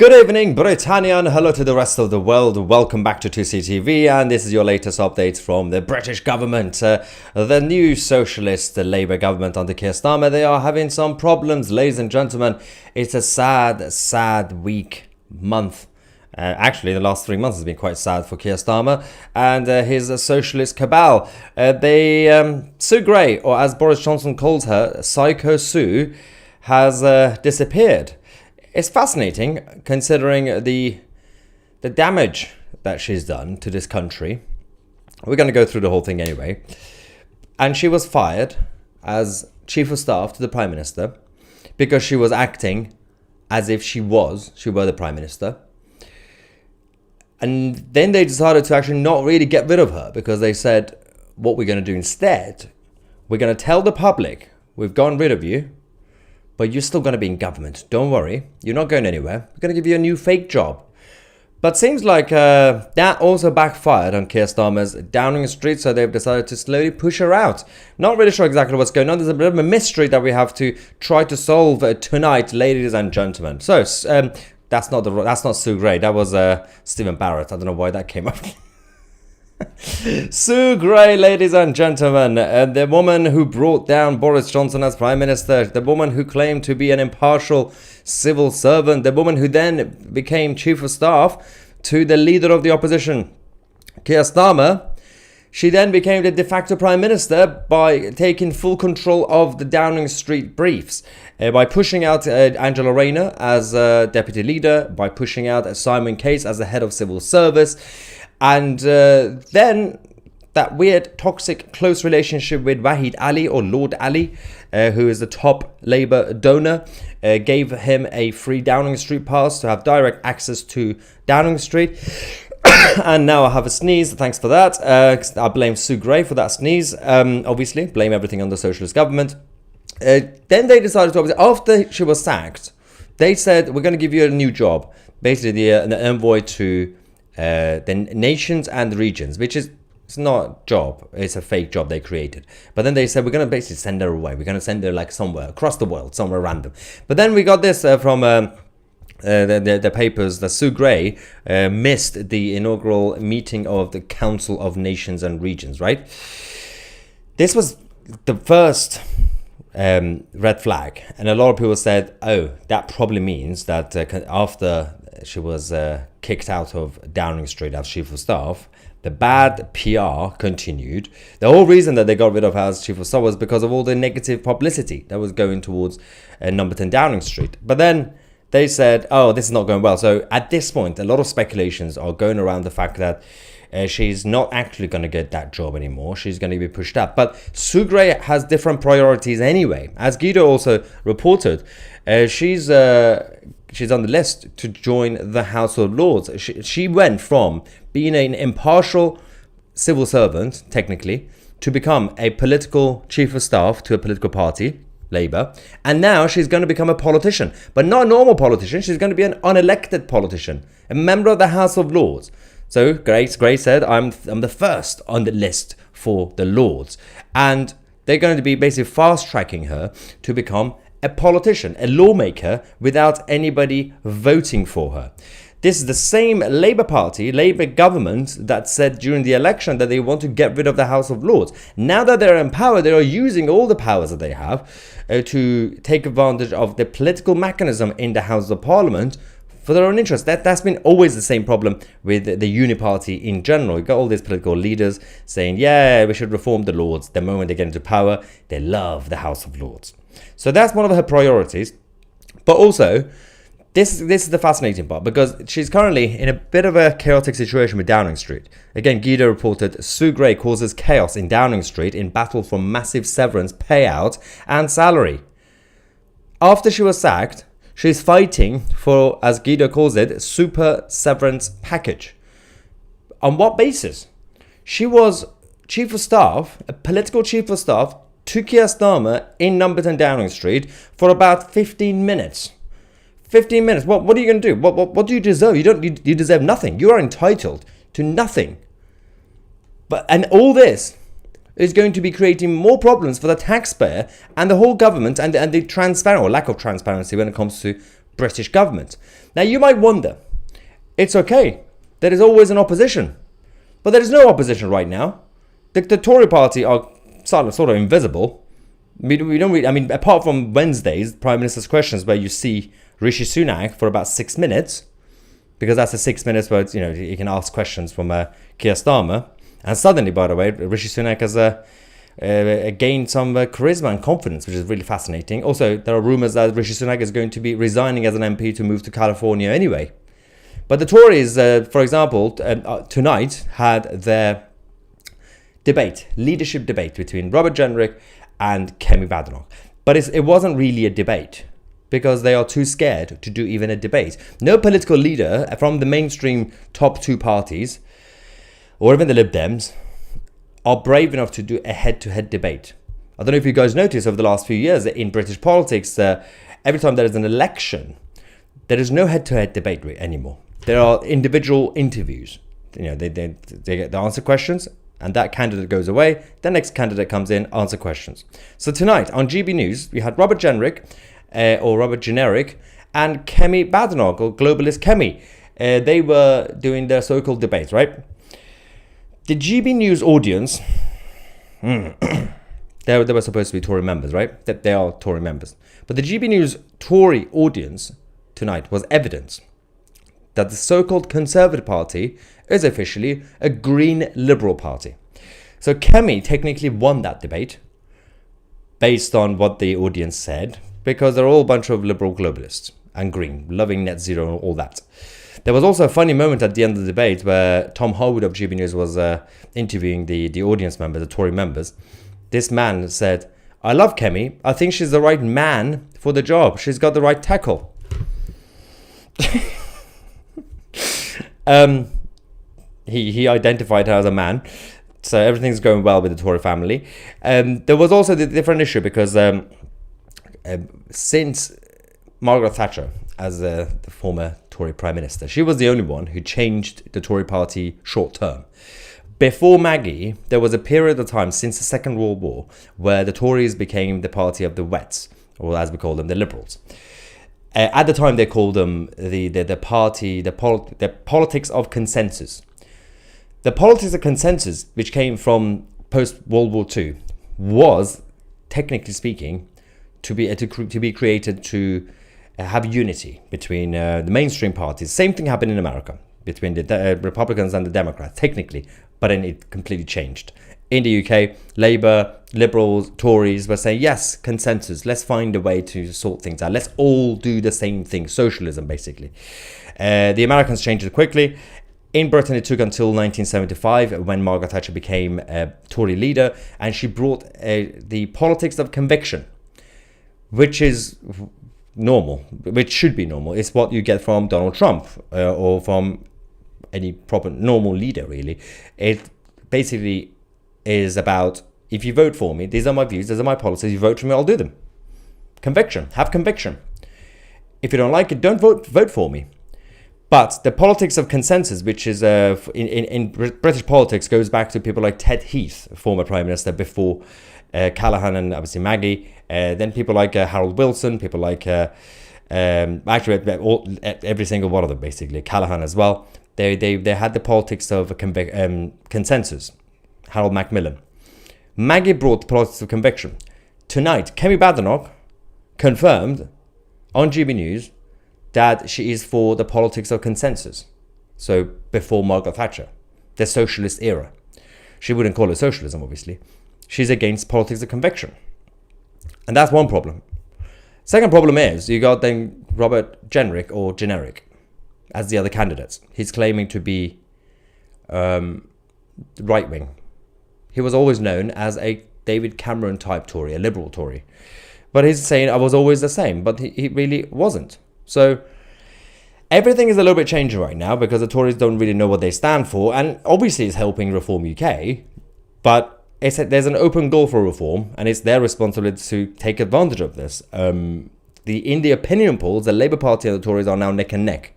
Good evening, Britannia, and hello to the rest of the world. Welcome back to 2CTV, and this is your latest updates from the British government. The new socialist Labour government under Keir Starmer, they are having some problems, ladies and gentlemen. It's a sad week, month. Actually, the last 3 months has been quite sad for Keir Starmer and his socialist cabal. Sue Gray, or as Boris Johnson calls her, Psycho Sue, has disappeared. It's fascinating considering the damage that she's done to this country. We're going to go through the whole thing anyway. And she was fired as chief of staff to the Prime Minister because she was acting as if she were the Prime Minister. And then they decided to actually not really get rid of her because they said, what we're going to do instead, we're going to tell the public, we've gotten rid of you, but you're still going to be in government. Don't worry. You're not going anywhere. We're going to give you a new fake job. But seems like that also backfired on Keir Starmer's Downing Street, so they've decided to slowly push her out. Not really sure exactly what's going on. There's a bit of a mystery that we have to try to solve tonight, ladies and gentlemen. So, that's not Sue Gray. That was Stephen Barrett. I don't know why that came up. Sue Gray, ladies and gentlemen, the woman who brought down Boris Johnson as Prime Minister, the woman who claimed to be an impartial civil servant, the woman who then became Chief of Staff to the leader of the opposition, Keir Starmer. She then became the de facto Prime Minister by taking full control of the Downing Street briefs, by pushing out Angela Rayner as Deputy Leader, by pushing out Simon Case as the Head of Civil Service. And then that weird, toxic, close relationship with Wahid Ali, or Lord Ali, who is the top Labour donor, gave him a free Downing Street pass to have direct access to Downing Street. And now I have a sneeze, thanks for that. I blame Sue Gray for that sneeze, obviously. Blame everything on the socialist government. Then they decided to, after she was sacked, they said, we're going to give you a new job. Basically, an envoy to the nations and the regions, which is, it's not a job, it's a fake job they created. But then they said, we're going to basically send her away. We're going to send her like somewhere across the world, somewhere random. But then we got this from the papers that Sue Gray missed the inaugural meeting of the Council of Nations and Regions, right? This was the first red flag. And a lot of people said, oh, that probably means that after she was kicked out of Downing Street as Chief of Staff, the bad PR continued. The whole reason that they got rid of her as Chief of Staff was because of all the negative publicity that was going towards number 10 Downing Street. But then they said, oh, this is not going well. So at this point, a lot of speculations are going around the fact that she's not actually going to get that job anymore. She's going to be pushed up. But Sue Gray has different priorities anyway. As Guido also reported, she's on the list to join the House of Lords. She went from being an impartial civil servant, technically, to become a political chief of staff to a political party, Labour. And now she's going to become a politician, but not a normal politician. She's going to be an unelected politician, a member of the House of Lords. So Gray said, I'm the first on the list for the Lords. And they're going to be basically fast-tracking her to become a politician, a lawmaker, without anybody voting for her. This is the same Labour Party, Labour government that said during the election that they want to get rid of the House of Lords. Now that they're in power, they are using all the powers that they have to take advantage of the political mechanism in the House of Parliament for their own interest. That's been always the same problem with the Uni Party in general. You've got all these political leaders saying, yeah, we should reform the Lords. The moment they get into power, they love the House of Lords. So that's one of her priorities. But also, this is the fascinating part, because she's currently in a bit of a chaotic situation with Downing Street. Again, Guido reported, Sue Gray causes chaos in Downing Street in battle for massive severance payout and salary. After she was sacked, she's fighting for, as Guido calls it, super severance package. On what basis? She was chief of staff, a political chief of staff, to Keir Starmer in number 10 Downing Street for about 15 minutes. 15 minutes. What are you going to do? What do you deserve? You deserve nothing. You are entitled to nothing. And all this is going to be creating more problems for the taxpayer and the whole government and the transparent or lack of transparency when it comes to British government. Now, you might wonder, it's okay. There is always an opposition. But there is no opposition right now. The Tory party are sort of invisible. We don't really, I mean, apart from Wednesday's Prime Minister's Questions, where you see Rishi Sunak for about 6 minutes, because that's the 6 minutes where, you can ask questions from Keir Starmer. And suddenly, by the way, Rishi Sunak has gained some charisma and confidence, which is really fascinating. Also, there are rumors that Rishi Sunak is going to be resigning as an MP to move to California anyway. But the Tories, for example, tonight had their leadership debate between Robert Jenrick and Kemi Badenoch. But it wasn't really a debate, because they are too scared to do even a debate. No political leader from the mainstream top two parties, or even the Lib Dems, are brave enough to do a head-to-head debate. I don't know if you guys noticed over the last few years that in British politics, every time there is an election, there is no head-to-head debate anymore. There are individual interviews. They answer questions, and that candidate goes away. The next candidate comes in, answer questions. So tonight on GB News, we had Robert Jenrick, or Robert Generic, and Kemi Badenoch, or Globalist Kemi. They were doing their so-called debate, right? The GB News audience, they were supposed to be Tory members, right? They are Tory members. But the GB News Tory audience tonight was evidence that the so-called Conservative Party is officially a Green Liberal Party. So Kemi technically won that debate based on what the audience said, because they're all a bunch of liberal globalists and green, loving net zero and all that. There was also a funny moment at the end of the debate where Tom Harwood of GB News was interviewing the audience members, the Tory members. This man said, "I love Kemi. I think she's the right man for the job. She's got the right tackle." He identified her as a man. So everything's going well with the Tory family. There was also the different issue, because since Margaret Thatcher, as the former Tory Prime Minister, she was the only one who changed the Tory party short term. Before Maggie, there was a period of time since the Second World War where the Tories became the party of the wets, or as we call them, the Liberals. At the time, they called them the politics of consensus. The politics of consensus, which came from post-World War II, was, technically speaking, to be created to have unity between the mainstream parties. Same thing happened in America between the Republicans and the Democrats, technically, but then it completely changed. In the UK, Labour, Liberals, Tories were saying, yes, consensus, let's find a way to sort things out. Let's all do the same thing, socialism, basically. The Americans changed it quickly. In Britain, it took until 1975 when Margaret Thatcher became a Tory leader, and she brought the politics of conviction, which is normal, which should be normal. It's what you get from Donald Trump or from any proper normal leader, really. It basically is about, if you vote for me, these are my views, these are my policies, you vote for me, I'll do them. Conviction, have conviction. If you don't like it, don't vote for me. But the politics of consensus, which is in British politics, goes back to people like Ted Heath, former Prime Minister, before Callaghan and obviously Maggie. Then people like Harold Wilson, people like actually every single one of them, basically Callaghan as well. They had the politics of consensus. Harold Macmillan. Maggie brought the politics of conviction. Tonight, Kemi Badenoch confirmed on GB News that she is for the politics of consensus. So before Margaret Thatcher, the socialist era. She wouldn't call it socialism, obviously. She's against politics of conviction. And that's one problem. Second problem is, you got then Robert Jenrick, or Generic, as the other candidates. He's claiming to be right-wing. He was always known as a David Cameron type Tory, a liberal Tory. But he's saying I was always the same, but he really wasn't. So everything is a little bit changing right now, because the Tories don't really know what they stand for, and obviously it's helping Reform UK, but there's an open goal for reform, and it's their responsibility to take advantage of this. In the opinion polls, the Labour Party and the Tories are now neck and neck.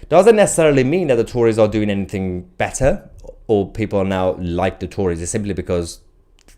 Doesn't necessarily mean that the Tories are doing anything better, or people are now like the Tories. It's simply because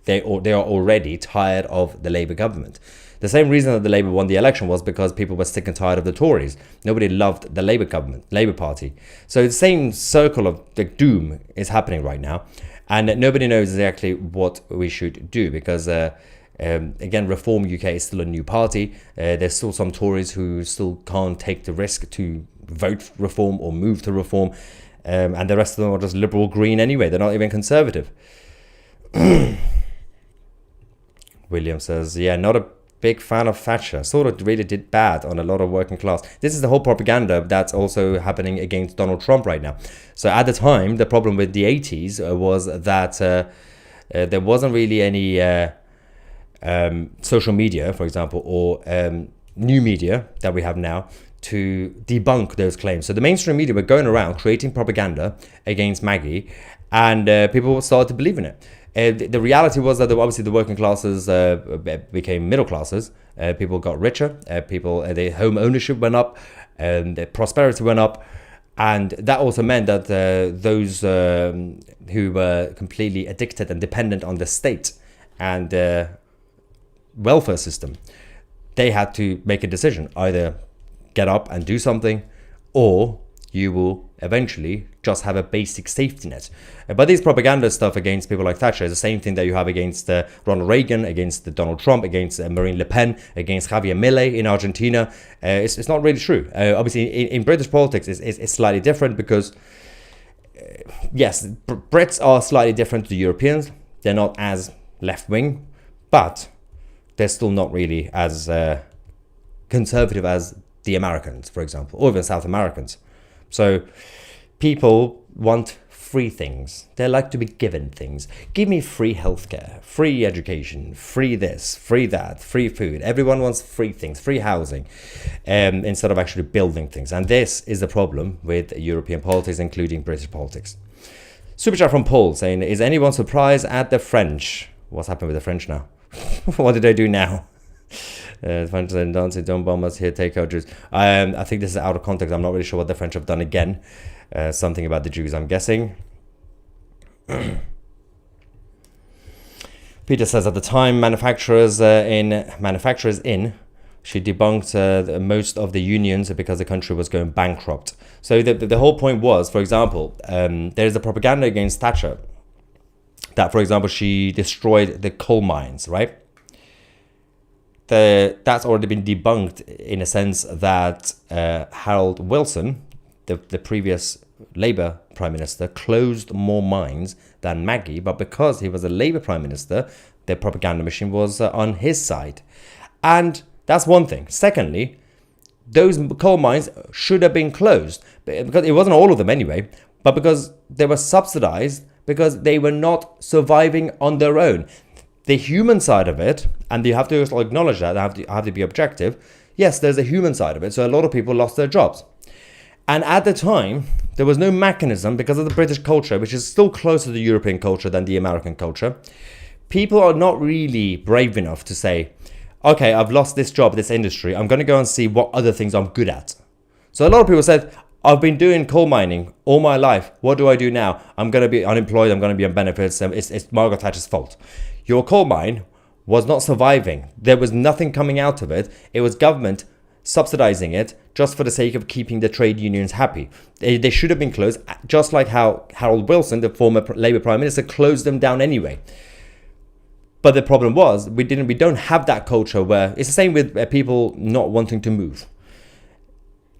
they are already tired of the Labour government. The same reason that the Labour won the election was because people were sick and tired of the Tories. Nobody loved the Labour government, Labour Party. So the same circle of the doom is happening right now, and nobody knows exactly what we should do because, again, Reform UK is still a new party. There's still some Tories who still can't take the risk to vote Reform or move to Reform, and the rest of them are just liberal green anyway. They're not even conservative. William says, yeah, not a big fan of Thatcher. Sort of really did bad on a lot of working class. This is the whole propaganda that's also happening against Donald Trump right now. So at the time, the problem with the 80s was that there wasn't really any social media, for example, or new media that we have now to debunk those claims. So the mainstream media were going around creating propaganda against Maggie, and people started to believe in it. The reality was that obviously the working classes became middle classes. People got richer. Their home ownership went up, their prosperity went up, and that also meant that those who were completely addicted and dependent on the state and the welfare system, they had to make a decision: either get up and do something, or you will eventually just have a basic safety net. But this propaganda stuff against people like Thatcher is the same thing that you have against Ronald Reagan, against Donald Trump, against Marine Le Pen, against Javier Milei in Argentina. It's not really true. Obviously, in British politics, it's slightly different because, yes, Brits are slightly different to Europeans. They're not as left-wing, but they're still not really as conservative as the Americans, for example, or even South Americans. So people want free things. They like to be given things. Give me free healthcare, free education, free this, free that, free food. Everyone wants free things, free housing, instead of actually building things. And this is the problem with European politics, including British politics. Super chat from Paul saying, is anyone surprised at the French? What's happened with the French now? What did they do now? French and dancing, don't bomb us here, take our Jews. I think this is out of context. I'm not really sure what the French have done again. Something about the Jews, I'm guessing. Peter says at the time, manufacturers in she debunked most of the unions because the country was going bankrupt. So the whole point was, for example, there's a propaganda against Thatcher that, for example, she destroyed the coal mines, right? That's already been debunked in a sense that Harold Wilson, the previous Labour Prime Minister, closed more mines than Maggie, but because he was a Labour Prime Minister, the propaganda machine was on his side. And that's one thing. Secondly, those coal mines should have been closed, because it wasn't all of them anyway, but because they were subsidised, because they were not surviving on their own. The human side of it, and you have to acknowledge that, I have to be objective. Yes, there's a human side of it. So a lot of people lost their jobs. And at the time, there was no mechanism because of the British culture, which is still closer to the European culture than the American culture. People are not really brave enough to say, okay, I've lost this job, this industry. I'm going to go and see what other things I'm good at. So a lot of people said, I've been doing coal mining all my life. What do I do now? I'm going to be unemployed. I'm going to be on benefits. It's Margaret Thatcher's fault. Your coal mine was not surviving. There was nothing coming out of it. It was government subsidizing it just for the sake of keeping the trade unions happy. They should have been closed, just like how Harold Wilson, the former Labour Prime Minister, closed them down anyway. But the problem was, we don't have that culture where it's the same with people not wanting to move.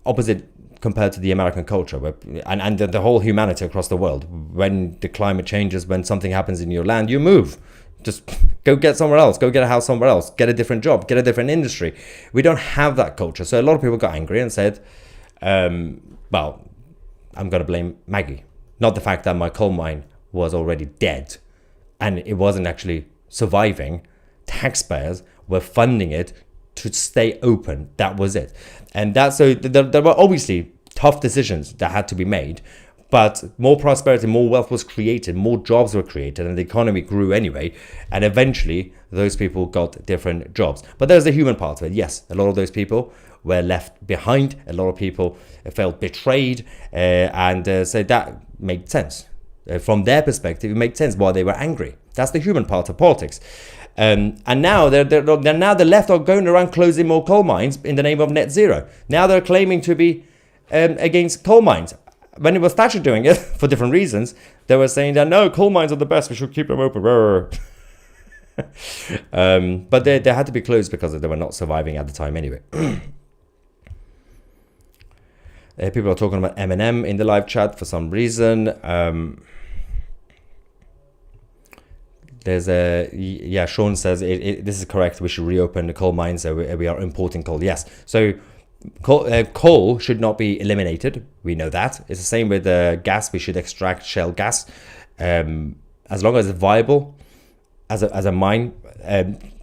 Opposite compared to the American culture, where, and the whole humanity across the world. When the climate changes, when something happens in your land, you move. Just go get somewhere else, go get a house somewhere else, get a different job, get a different industry. We don't have that culture. So a lot of people got angry and said, well, I'm going to blame Maggie. Not the fact that my coal mine was already dead and it wasn't actually surviving. Taxpayers were funding it to stay open. That was it. And that's so there were obviously tough decisions that had to be made. But more prosperity, more wealth was created, more jobs were created, and the economy grew anyway. And eventually, those people got different jobs. But there's the human part of it. Yes, a lot of those people were left behind. A lot of people felt betrayed. So that made sense. From their perspective, it made sense why they were angry. That's the human part of politics. And now the left are going around closing more coal mines in the name of net zero. Now they're claiming to be against coal mines. When it was Thatcher doing it for different reasons, they were saying that no, coal mines are the best. We should keep them open. But they had to be closed because they were not surviving at the time anyway. People are talking about Eminem in the live chat for some reason. Sean says this is correct. We should reopen the coal mines. We are importing coal. Yes. So coal should not be eliminated. We know that. It's the same with gas. We should extract shale gas as long as it's viable as a mine.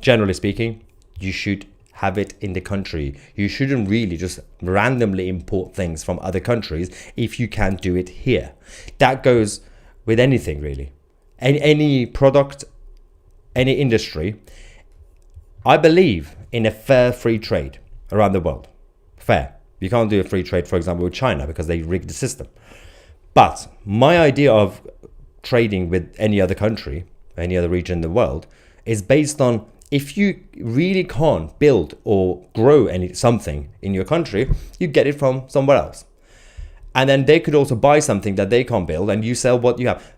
Generally speaking, you should have it in the country. You shouldn't really just randomly import things from other countries if you can't do it here. That goes with anything really. Any product, any industry. I believe in a fair free trade around the world. Fair. You can't do a free trade, for example, with China because they rigged the system. But my idea of trading with any other country, any other region in the world, is based on if you really can't build or grow something in your country, you get it from somewhere else. And then they could also buy something that they can't build and you sell what you have.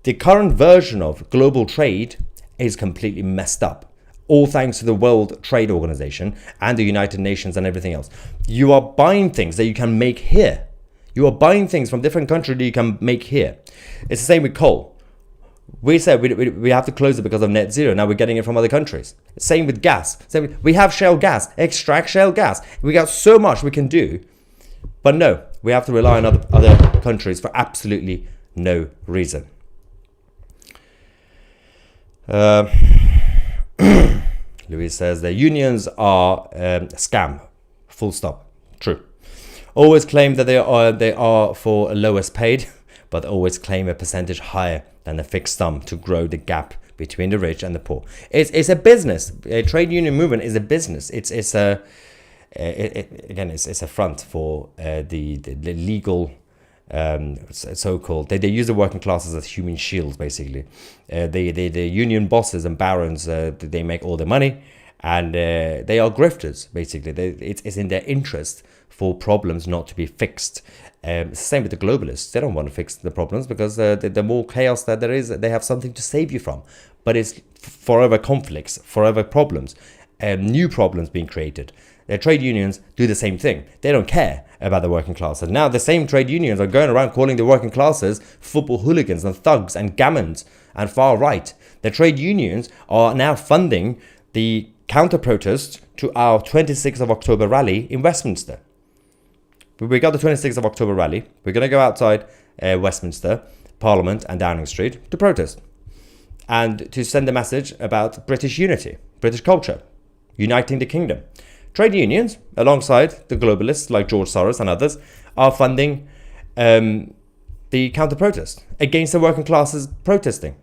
The current version of global trade is completely messed up. All thanks to the World Trade Organization and the United Nations and everything else. You are buying things that you can make here. You are buying things from different countries that you can make here. It's the same with coal. We said we have to close it because of net zero. Now we're getting it from other countries. Same with gas. We have shale gas, extract shale gas. We got so much we can do. But no, we have to rely on other countries for absolutely no reason. Louis says the unions are a scam. Full stop. True. Always claim that they are for lowest paid, but always claim a percentage higher than a fixed sum to grow the gap between the rich and the poor. It's a business. A trade union movement is a business. It's a front for the legal so-called. They use the working classes as human shields, basically. The union bosses and barons, they make all the money, and they are grifters, basically. It's in their interest for problems not to be fixed. It's the same with the globalists. They don't want to fix the problems because the more chaos that there is, they have something to save you from. But it's forever conflicts, forever problems, new problems being created. The trade unions do the same thing. They don't care about the working class. And now the same trade unions are going around calling the working classes football hooligans and thugs and gammons and far right. The trade unions are now funding the counter-protest to our 26th of October rally in Westminster. We got the 26th of October rally. We're going to go outside Westminster, Parliament and Downing Street to protest and to send a message about British unity, British culture, uniting the kingdom. Trade unions, alongside the globalists like George Soros and others, are funding the counter-protest against the working classes protesting.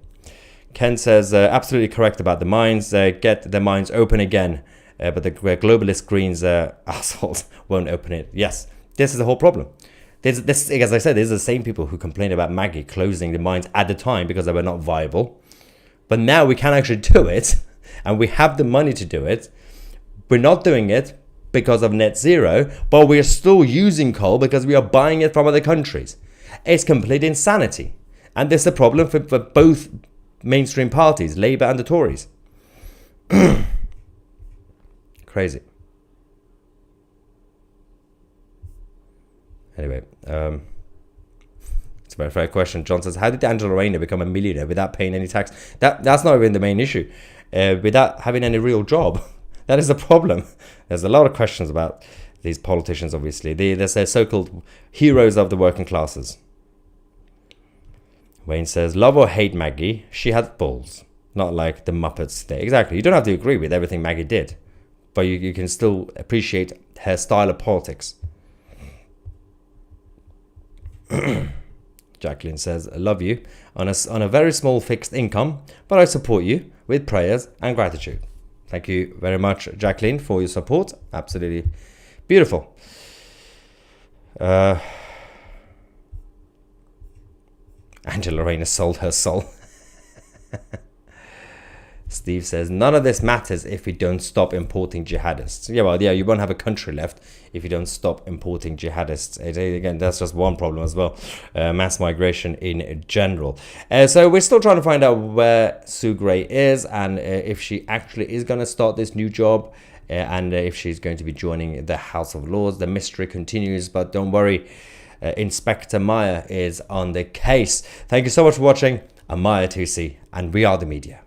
Ken says, absolutely correct about the mines. Get the mines open again, but the globalist Greens assholes won't open it. Yes. This is the whole problem. This, as I said, these are the same people who complained about Maggie closing the mines at the time because they were not viable. But now we can actually do it, and we have the money to do it. We're not doing it because of net zero, but we are still using coal because we are buying it from other countries. It's complete insanity. And this is a problem for both mainstream parties, Labour and the Tories. Crazy. Anyway, it's a very fair question. John says, how did Angela Rayner become a millionaire without paying any tax? That's not even the main issue. Without having any real job. That is the problem. There's a lot of questions about these politicians, obviously. They're so-called heroes of the working classes. Wayne says, love or hate Maggie, she had balls. Not like the Muppets there. Exactly. You don't have to agree with everything Maggie did. But you can still appreciate her style of politics. Jacqueline says, I love you on a very small fixed income, but I support you with prayers and gratitude. Thank you very much, Jacqueline, for your support. Absolutely beautiful. Angela Rayner sold her soul. Steve says, none of this matters if we don't stop importing jihadists. Yeah, well, yeah, you won't have a country left if you don't stop importing jihadists. Again, that's just one problem as well. Mass migration in general. So we're still trying to find out where Sue Gray is and if she actually is going to start this new job and if she's going to be joining the House of Lords. The mystery continues, but don't worry. Inspector Meyer is on the case. Thank you so much for watching. I'm Maya Tusi, and we are the media.